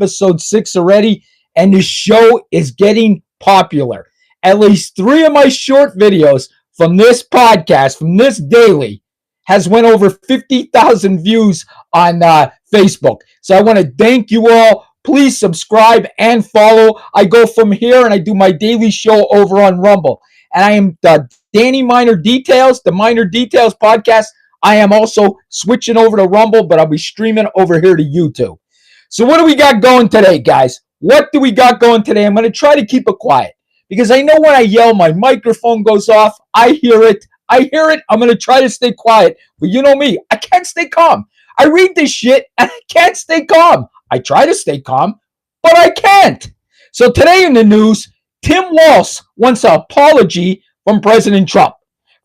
episode 6 already, and the show is getting popular. At least 3 of my short videos from this podcast, from this daily, has went over 50,000 views on Facebook. So I want to thank you all. Please subscribe and follow. I go from here and I do my daily show over on Rumble. And I am the Danny Minor Details, the Minor Details podcast. I am also switching over to Rumble, but I'll be streaming over here to YouTube. So what do we got going today, guys? What do we got going today? I'm going to try to keep it quiet because I know when I yell, my microphone goes off. I hear it. I'm going to try to stay quiet. But you know me, I can't stay calm. I read this shit and I can't stay calm. I try to stay calm, but I can't. So today in the news, Tim Walz wants an apology from President Trump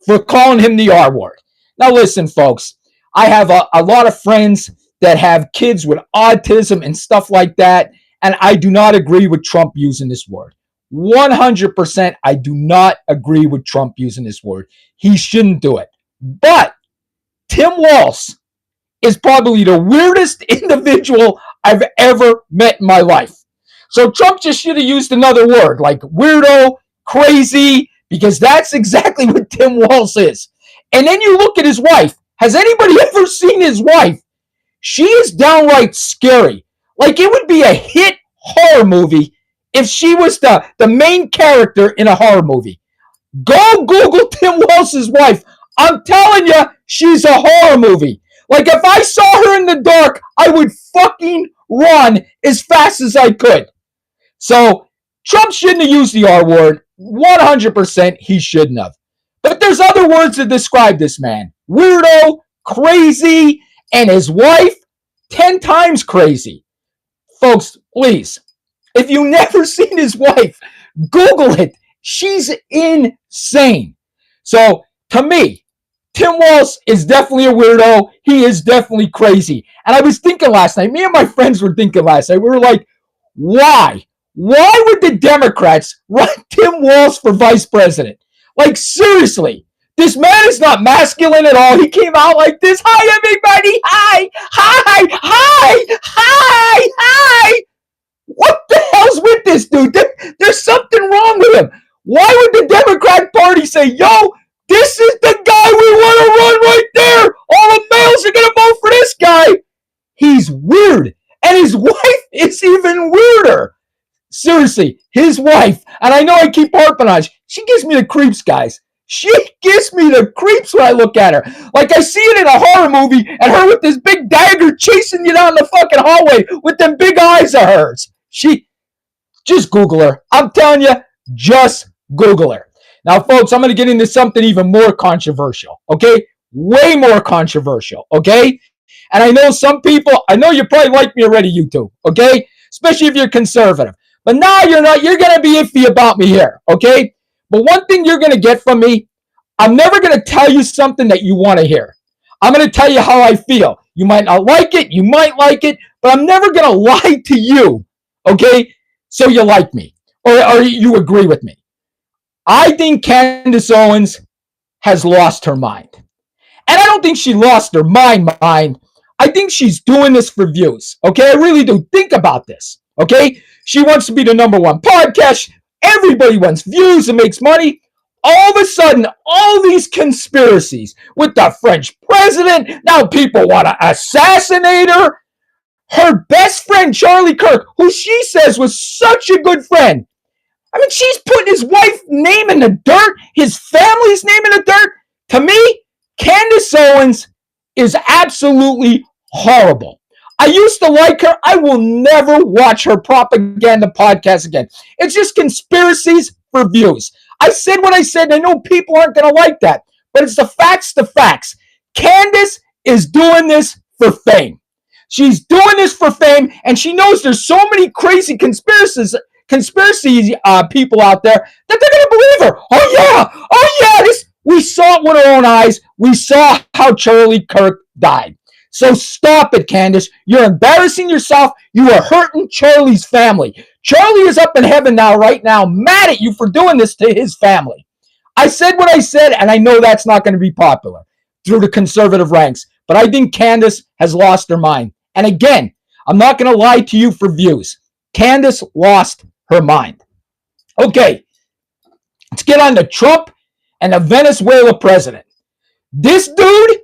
for calling him the R word. Now listen, folks, I have a lot of friends that have kids with autism and stuff like that, and I do not agree with Trump using this word. 100% I do not agree with Trump using this word. He shouldn't do it. But Tim Walz is probably the weirdest individual I've ever met in my life. So Trump just should have used another word like weirdo, crazy, because that's exactly what Tim Walz is. And then you look at his wife. Has anybody ever seen his wife? She is downright scary. Like it would be a hit horror movie if she was the main character in a horror movie. Go Google Tim Walz's wife. I'm telling you, she's a horror movie. Like if I saw her in the dark, I would fucking run as fast as I could. So Trump shouldn't have used the R word. 100% he shouldn't have. But there's other words to describe this man. Weirdo, crazy, and his wife, 10 times crazy. Folks, please, if you've never seen his wife, Google it. She's insane. So to me, Tim Walz is definitely a weirdo. He is definitely crazy. And I was thinking last night, me and my friends were thinking last night, we were like, why? Why would the Democrats run Tim Walz for vice president? Like, seriously, this man is not masculine at all. He came out like this. Hi, everybody. Hi, hi, hi, hi, hi. What the hell's with this dude? There's something wrong with him. Why would the Democrat Party say, yo, this is the guy we want to run right there. All the males are going to vote for this guy. He's weird. And his wife is even weirder. Seriously, his wife, and I know I keep harping on it, she gives me the creeps, guys. She gives me the creeps when I look at her. Like I see it in a horror movie and her with this big dagger chasing you down the fucking hallway with them big eyes of hers. Just Google her. I'm telling you, just Google her. Now, folks, I'm going to get into something even more controversial, okay? Way more controversial, okay? And I know some people, I know you probably like me already, YouTube, okay? Especially if you're conservative. But now you're not, you're going to be iffy about me here, okay? But one thing you're going to get from me, I'm never going to tell you something that you want to hear. I'm going to tell you how I feel. You might not like it, you might like it, but I'm never going to lie to you, okay? So you like me, or you agree with me. I think Candace Owens has lost her mind. And I don't think she lost her mind. I think she's doing this for views, okay? I really do. Think about this, okay? She wants to be the #1 podcast. Everybody wants views and makes money. All of a sudden, all these conspiracies with the French president, now people want to assassinate her. Her best friend, Charlie Kirk, who she says was such a good friend. I mean, she's putting his wife's name in the dirt, his family's name in the dirt. To me, Candace Owens is absolutely horrible. I used to like her. I will never watch her propaganda podcast again. It's just conspiracies for views. I said what I said, and I know people aren't going to like that, but it's the facts. Candace is doing this for fame. She's doing this for fame, and she knows there's so many crazy conspiracy people out there that they're going to believe her. Oh yeah, we saw it with our own eyes. We saw how Charlie Kirk died. So stop it, Candace. You're embarrassing yourself. You are hurting Charlie's family. Charlie is up in heaven right now, mad at you for doing this to his family. I said what I said, and I know that's not going to be popular through the conservative ranks, but I think Candace has lost her mind. And again, I'm not going to lie to you for views. Candace lost her mind. Okay, let's get on to Trump and the Venezuela president. This dude,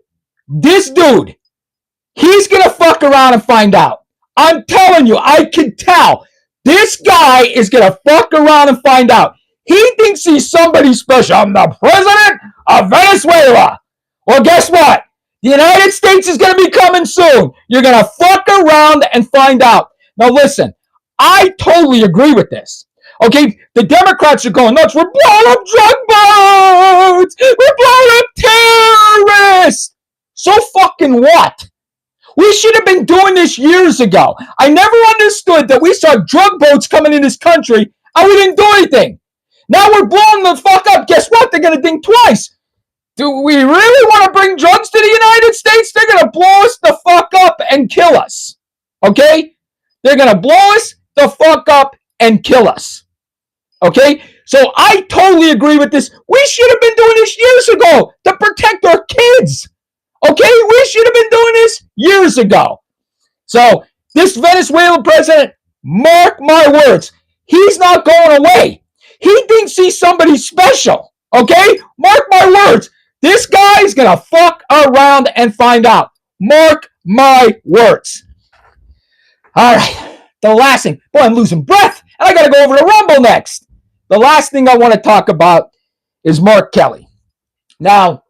he's going to fuck around and find out. I'm telling you, I can tell. This guy is going to fuck around and find out. He thinks he's somebody special. I'm the president of Venezuela. Well, guess what? The United States is going to be coming soon. You're going to fuck around and find out. Now, listen, I totally agree with this. Okay, the Democrats are going nuts. We're blowing up drug boats. We're blowing up terrorists. So fucking what? We should have been doing this years ago. I never understood that we saw drug boats coming in this country and we didn't do anything. Now we're blowing the fuck up. Guess what? They're going to think twice. Do we really want to bring drugs to the United States? They're going to blow us the fuck up and kill us. Okay? They're going to blow us the fuck up and kill us. Okay? So I totally agree with this. We should have been doing this years ago to protect our kids. Okay? We should have been doing this years ago. So this Venezuelan president, mark my words, he's not going away. He thinks he's somebody special. Okay? Mark my words. This guy's going to fuck around and find out. Mark my words. All right. The last thing. Boy, I'm losing breath. And I got to go over to Rumble next. The last thing I want to talk about is Mark Kelly. Now,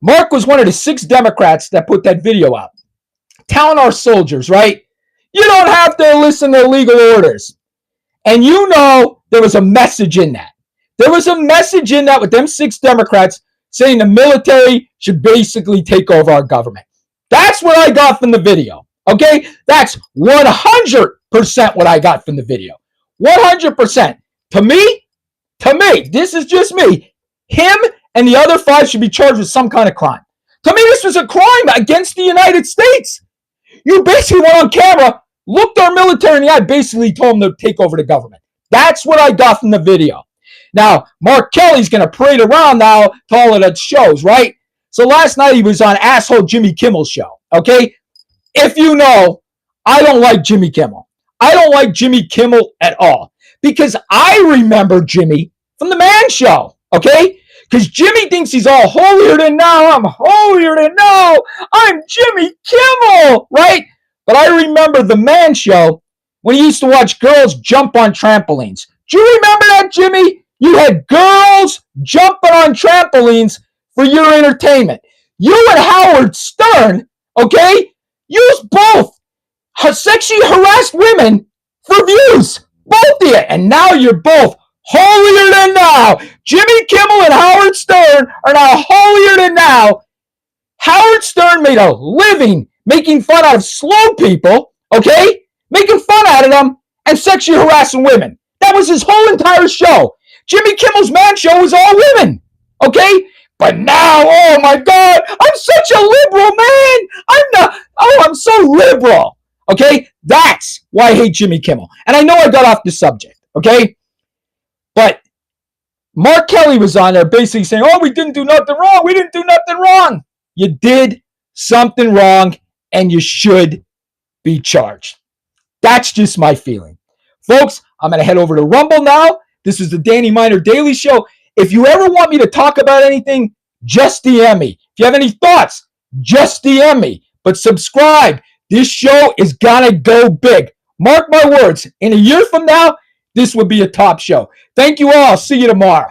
Mark was one of the 6 Democrats that put that video out. Telling our soldiers, right? You don't have to listen to legal orders. And you know there was a message in that. There was a message in that with them 6 Democrats saying the military should basically take over our government. That's what I got from the video. Okay? That's 100% what I got from the video. 100%. To me, this is just me. Him and the other 5 should be charged with some kind of crime. To me, this was a crime against the United States. You basically went on camera, looked our military in the eye, basically told them to take over the government. That's what I got from the video. Now, Mark Kelly's going to parade around now to all of the shows, right? So last night he was on asshole Jimmy Kimmel's show, okay? If you know, I don't like Jimmy Kimmel. I don't like Jimmy Kimmel at all because I remember Jimmy from the Man Show, okay? Because Jimmy thinks he's all holier than thou. I'm holier than thou. I'm Jimmy Kimmel, right? But I remember the Man Show when he used to watch girls jump on trampolines. Do you remember that, Jimmy? You had girls jumping on trampolines for your entertainment. You and Howard Stern, okay, used both sexually harassed women for views. Both of you. And now you're both holier than thou. Jimmy Kimmel and Howard Stern are now holier than thou. Howard Stern made a living making fun out of slow people, okay? Making fun out of them and sexually harassing women. That was his whole entire show. Jimmy Kimmel's Man Show was all women, okay? But now, oh my God, I'm such a liberal man. I'm so liberal, okay? That's why I hate Jimmy Kimmel. And I know I got off the subject, okay? But Mark Kelly was on there basically saying, oh, we didn't do nothing wrong. We didn't do nothing wrong. You did something wrong and you should be charged. That's just my feeling. Folks, I'm going to head over to Rumble now. This is the Danny Miner Daily Show. If you ever want me to talk about anything, just DM me. If you have any thoughts, just DM me. But subscribe. This show is going to go big. Mark my words. In a year from now, this will be a top show. Thank you all. See you tomorrow.